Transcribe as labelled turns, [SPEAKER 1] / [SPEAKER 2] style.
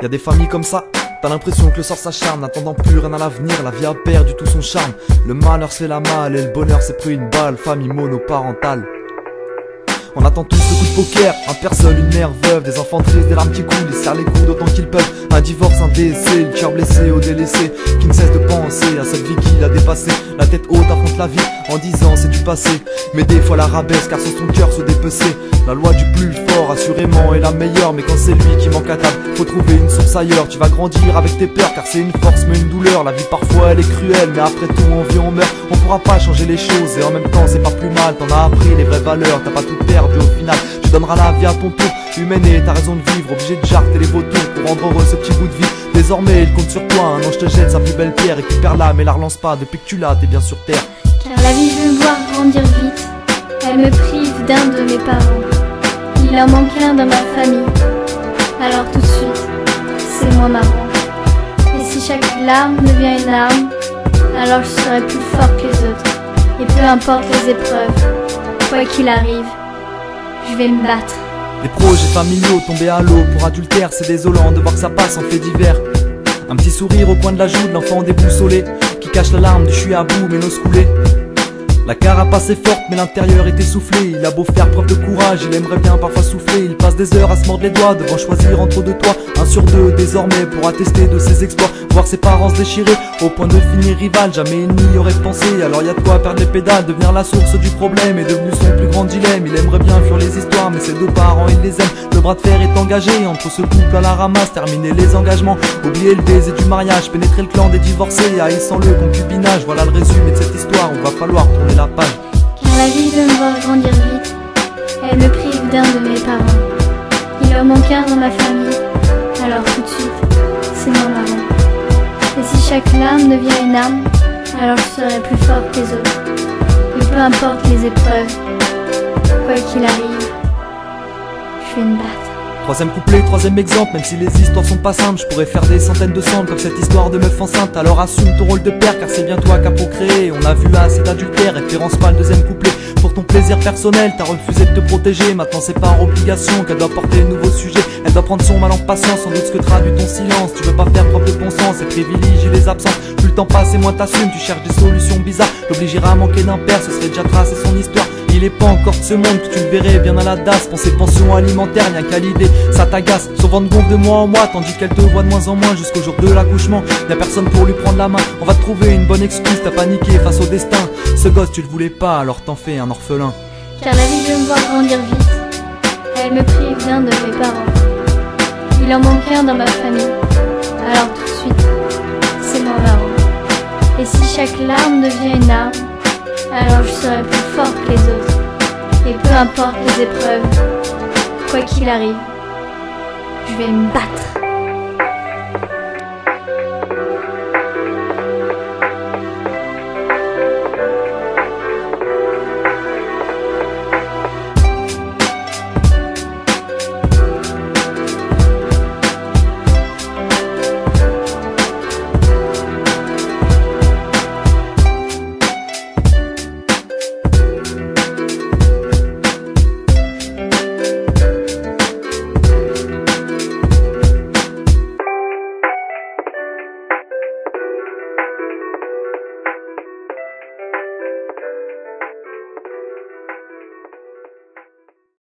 [SPEAKER 1] Y a des familles comme ça, t'as l'impression que le sort s'acharne, n'attendant plus rien à l'avenir, la vie a perdu tout son charme. Le malheur c'est la malle et le bonheur c'est pris une balle, famille monoparentale. On attend tous le coup de poker, un père seul, une mère veuve, des enfants tristes, des larmes qui coulent, ils serrent les coudes autant qu'ils peuvent. Un divorce, un décès, le cœur blessé au délaissé, qui ne cesse de penser à cette vie qu'il a dépassée. La tête haute affronte la vie en disant c'est du passé, mais des fois la rabaisse car sans son cœur se dépecer. La loi du plus fort assurément est la meilleure, mais quand c'est lui qui manque à table, faut trouver une source ailleurs. Tu vas grandir avec tes peurs car c'est une force mais une douleur. La vie parfois elle est cruelle, mais après tout on vit on meurt. On pourra pas changer les choses et en même temps c'est pas plus mal. T'en as appris les vraies valeurs, t'as pas tout perdu au final. Tu donneras la vie à ton tour, humaine et t'as raison de vivre. Obligé de jarter les vautours pour rendre heureux ce petit bout de vie. Désormais il compte sur toi, un ange te jette sa plus belle pierre. Récupère-la mais la relance pas, depuis que tu l'as t'es bien sur terre.
[SPEAKER 2] Car la vie veut me voir grandir vite, elle me prive d'un de mes parents. Il en manque un dans ma famille, alors tout de suite, c'est moins marrant. Et si chaque larme devient une arme, alors je serai plus fort que les autres. Et peu importe les épreuves, quoi qu'il arrive, je vais me battre.
[SPEAKER 1] Les projets familiaux tombés à l'eau pour adultère, c'est désolant de voir que ça passe en fait divers. Un petit sourire au coin de la joue de l'enfant déboussolé, qui cache l'alarme du je suis à bout mais n'ose couler. La carapace est forte mais l'intérieur est essoufflé. Il a beau faire preuve de courage, il aimerait bien parfois souffler. Il passe des heures à se mordre les doigts, devant choisir entre deux toits. Un sur deux désormais pour attester de ses exploits. Voir ses parents se déchirer au point de finir rival, jamais il n'y aurait pensé. Alors y a de quoi perdre les pédales, devenir la source du problème est devenu son plus grand dilemme. Il aimerait bien fuir les histoires mais ses deux parents il les aime. Le bras de fer est engagé entre ce couple à la ramasse, terminer les engagements, oublier le baiser du mariage, pénétrer le clan des divorcés, haïssant le concubinage. Voilà le résumé de cette histoire, on va falloir tourner la page.
[SPEAKER 2] Car la vie veut me voir grandir vite, elle me prive d'un de mes parents. Il en manque un dans ma famille, alors tout de suite, c'est moins marrant. Et si chaque larme devient une arme, alors je serai plus fort que les autres. Et peu importe les épreuves, quoi qu'il arrive, je vais me battre.
[SPEAKER 1] Troisième couplet, troisième exemple, même si les histoires sont pas simples, je pourrais faire des centaines de samples comme cette histoire de meuf enceinte. Alors assume ton rôle de père car c'est bien toi qu'a procréé. On a vu assez d'adultère, référence pas le deuxième couplet. Pour ton plaisir personnel, t'as refusé de te protéger. Maintenant c'est par obligation qu'elle doit porter de nouveaux sujets. Elle doit prendre son mal en patience, sans doute ce que traduit ton silence. Tu veux pas faire preuve de bon sens et privilégier les absences. Plus le temps passe et moins t'assumes, tu cherches des solutions bizarres. L'obligera à manquer d'un père, ce serait déjà tracer son histoire. Il est pas encore de ce monde que tu le verrais bien à la DAS. Penser pension alimentaire, rien qu'à l'idée, ça t'agace. Son ventre gonfle de mois en mois, tandis qu'elle te voit de moins en moins jusqu'au jour de l'accouchement. Y'a personne pour lui prendre la main, on va te trouver une bonne excuse. T'as paniqué face au destin, ce gosse tu le voulais pas, alors t'en fais un orphelin.
[SPEAKER 2] Car la vie veut me voir grandir vite, elle me prive d'un de mes parents. Il en manque un dans ma famille, alors tout de suite, c'est moins marrant. Et si chaque larme devient une arme, alors je serai plus fort que les autres. Et peu importe les épreuves, quoi qu'il arrive, je vais me battre.